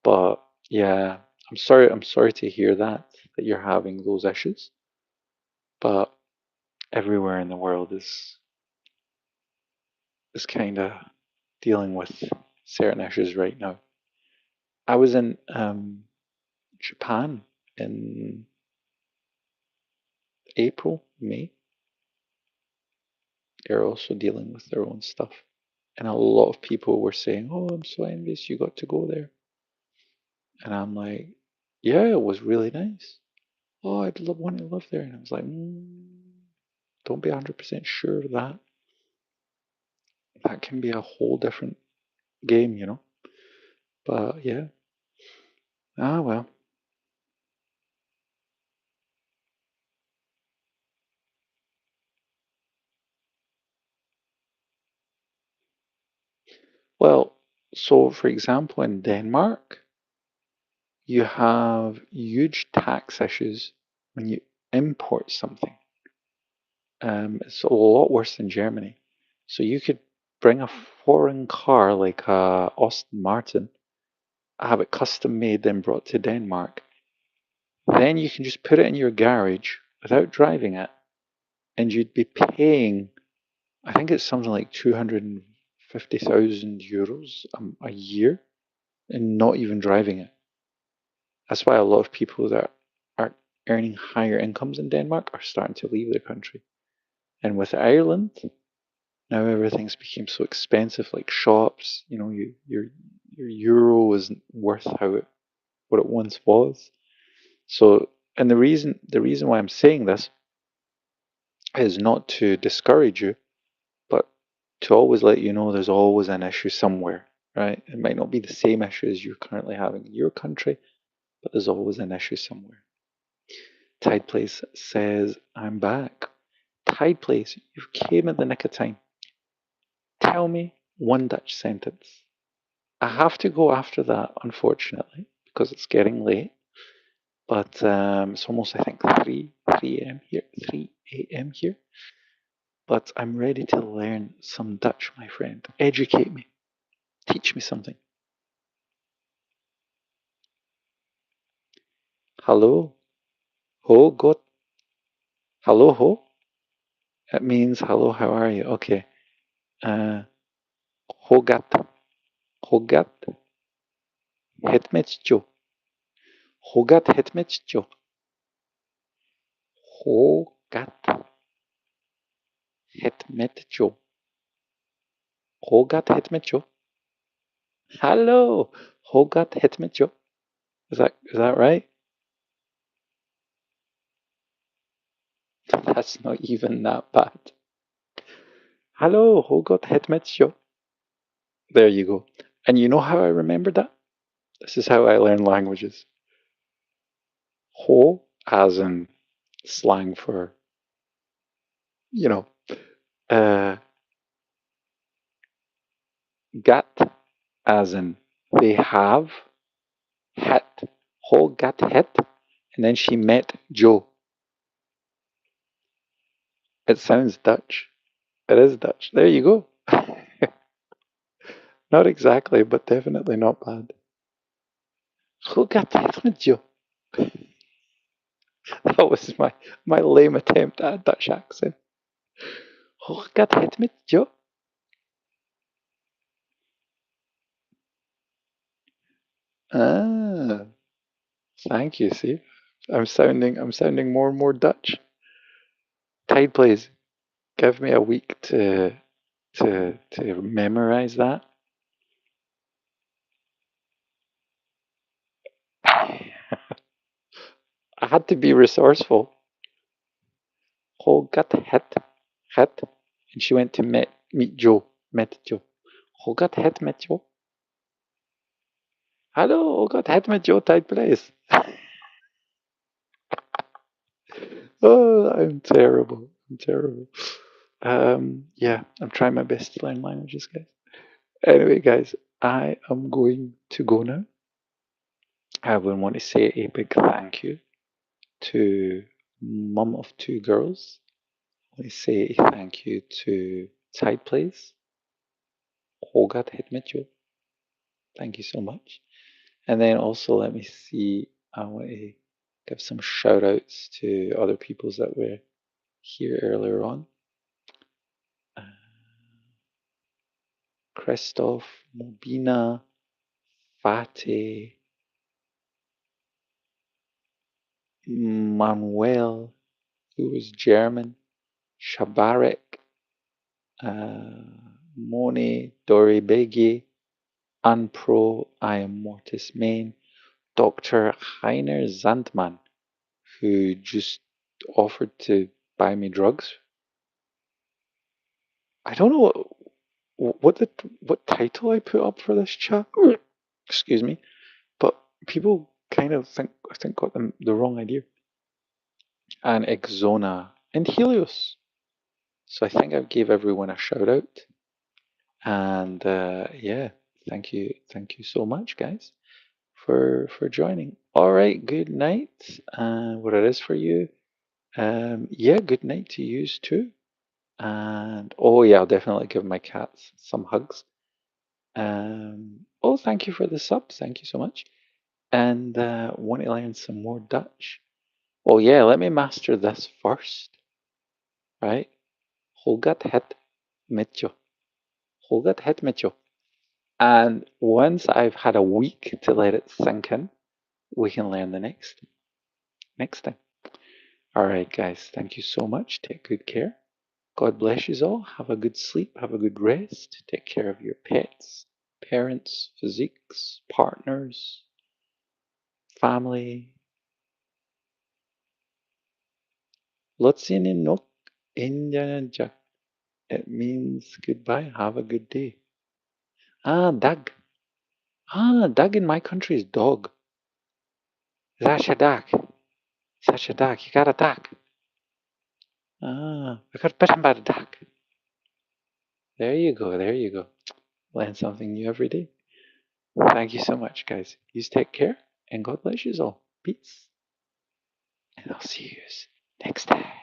But yeah, I'm sorry. I'm sorry to hear that you're having those issues. But everywhere in the world is kind of dealing with certain issues right now. I was in Japan in April, May. They're also dealing with their own stuff. And a lot of people were saying, oh, I'm so envious you got to go there. And I'm like, yeah, it was really nice. Oh, want to live there. And I was like, don't be 100% sure of that. That can be a whole different game. But yeah, well. Well, so for example, in Denmark, you have huge tax issues when you import something. It's a lot worse than Germany. So you could bring a foreign car like a Aston Martin, have it custom made, then brought to Denmark. Then you can just put it in your garage without driving it, and you'd be paying, I think it's something like €50,000 a year and not even driving it. That's why a lot of people that are earning higher incomes in Denmark are starting to leave the country. And with Ireland, now everything's become so expensive, like shops, your euro isn't worth what it once was. So, and the reason why I'm saying this is not to discourage you, but to always let you know there's always an issue somewhere, right? It might not be the same issue as you're currently having in your country, but there's always an issue somewhere. Tide Place says, I'm back. Tide Place, you came at the nick of time. Tell me one Dutch sentence. I have to go after that, unfortunately, because it's getting late. But it's almost, I think, 3 a.m. here. 3 a.m. here. But I'm ready to learn some Dutch, my friend. Educate me. Teach me something. Hallo? Ho, got. Hallo, ho? It means hello, how are you? Okay. Uh, Ho gat. Ho gat. Het met jo. Ho gat het met jo. Ho gat het met jo. Ho gat het met jo. Hello. Ho gat het met jo. Is that right? That's not even that bad. Hello, ho gat het met jo. There you go. And you know how I remembered that? This is how I learn languages. Ho, as in slang for, you know, uh, gat, as in they have, het, ho gat het, and then she met Joe. It sounds Dutch. It is Dutch. There you go. Not exactly, but definitely not bad. Ho gat het met Joe. That was my lame attempt at a Dutch accent. Ho gat het met Joe. Ah, thank you. See, I'm sounding more and more Dutch. Tide Plays. Give me a week to memorize that. I had to be resourceful. Ho gat het, and she went to meet Joe. Met Joe. Ho gat het met Joe. Hallo, ho gat het met Joe. Tide Plays. Oh, I'm terrible. I'm terrible. Yeah, I'm trying my best to learn languages, guys. Anyway, guys, I am going to go now. I would want to say a big thank you to Mum of Two Girls. I want to say a thank you to Tide Plays, Hogat Hitmetjo. Thank you so much. And then also, let me see, I want to give some shout outs to other peoples that were here earlier on. Christoph, Mobina, Fateh, Manuel, who was German, Shabarek, Moni, Dori Begi, Anpro, I am Mortis Main, Dr. Heiner Zandman, who just offered to buy me drugs. I don't know what title I put up for this chat. Excuse me, but people kind of I think got the wrong idea. And Exona and Helios. So I think I gave everyone a shout out. And yeah, thank you so much, guys, for joining. All right, good night. What it is for you? Yeah, good night to you too. And oh yeah, I'll definitely give my cats some hugs. Oh, thank you for the subs. Thank you so much. And want to learn some more Dutch? Oh yeah, let me master this first, right? Hoe gaat het met je? Hold it, hit Mitchell. And once I've had a week to let it sink in, we can learn the next thing. All right, guys, thank you so much. Take good care. God bless you all. Have a good sleep. Have a good rest. Take care of your pets, parents, physiques, partners, family. Lotsin Injak. It means goodbye. Have a good day. Dag. Dag in my country is dog. That's a dag. Such a dag. You got a dag. I got bitten by the dag. There you go. There you go. Learn something new every day. Thank you so much, guys. You take care and God bless you all. Peace. And I'll see you next time.